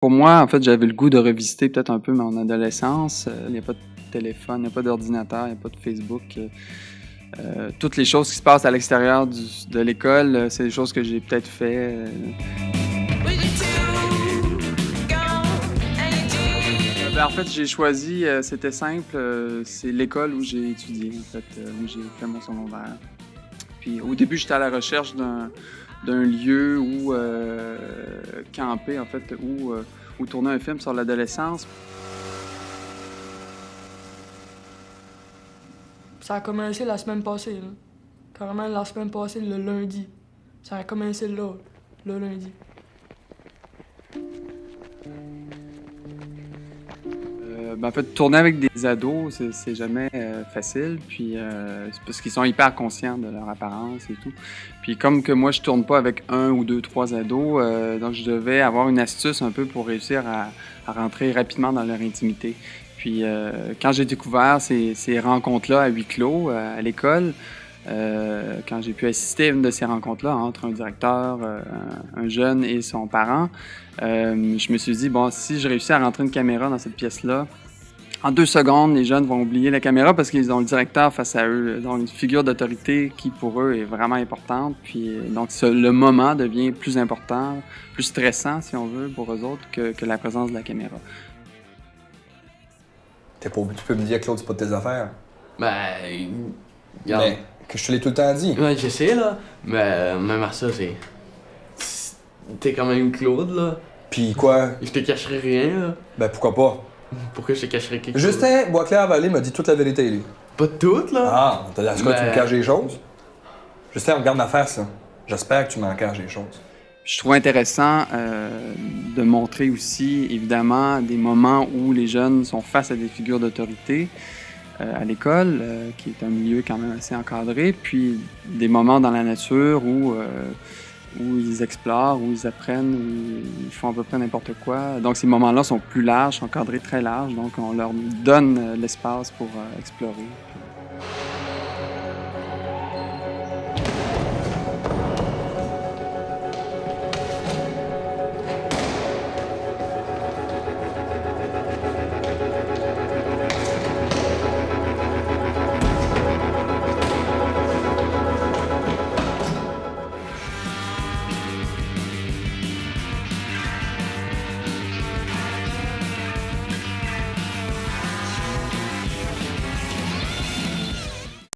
Pour moi, en fait, j'avais le goût de revisiter peut-être un peu mon adolescence. Il n'y a pas de téléphone, il n'y a pas d'ordinateur, il n'y a pas de Facebook. Toutes les choses qui se passent à l'extérieur de l'école, c'est des choses que j'ai peut-être fait. En fait, j'ai choisi, c'était simple, c'est l'école où j'ai étudié, en fait, où j'ai fait mon secondaire. Puis au début, j'étais à la recherche d'un lieu où camper, en fait, où tourner un film sur l'adolescence. Ça a commencé la semaine passée, là. Carrément la semaine passée, le lundi. Ça a commencé là, le lundi. En fait, tourner avec des ados, c'est jamais facile, puis c'est parce qu'ils sont hyper conscients de leur apparence et tout. Puis comme que moi, je tourne pas avec un ou deux, trois ados, donc je devais avoir une astuce un peu pour réussir à rentrer rapidement dans leur intimité. Puis quand j'ai découvert ces rencontres-là à huis clos à l'école, quand j'ai pu assister à une de ces rencontres-là entre un directeur, un jeune et son parent, je me suis dit, bon, si je réussis à rentrer une caméra dans cette pièce-là, en 2 secondes, les jeunes vont oublier la caméra parce qu'ils ont le directeur face à eux. Ils ont une figure d'autorité qui, pour eux, est vraiment importante. Puis, donc, le moment devient plus important, plus stressant, si on veut, pour eux autres, que la présence de la caméra. Tu peux me dire, Claude, c'est pas de tes affaires. Ben, regarde. Mais que je te l'ai tout le temps dit. Ouais, je sais, là. Mais même à ça, t'es quand même Claude, là. Puis quoi? Je te cacherai rien, là. Ben pourquoi pas? Pourquoi je te cacherais quelque chose? Justin Boisclair-Vallée m'a dit toute la vérité, lui. Pas toutes, là. Ah, est-ce que tu me Ben- caches des choses? Justin, regarde ma face, là. J'espère que tu m'en caches des choses. Je trouve intéressant de montrer aussi, évidemment, des moments où les jeunes sont face à des figures d'autorité à l'école, qui est un milieu quand même assez encadré, puis des moments dans la nature où ils explorent, où ils apprennent, où ils font à peu près n'importe quoi. Donc ces moments-là sont plus larges, encadrés très larges, donc on leur donne l'espace pour explorer.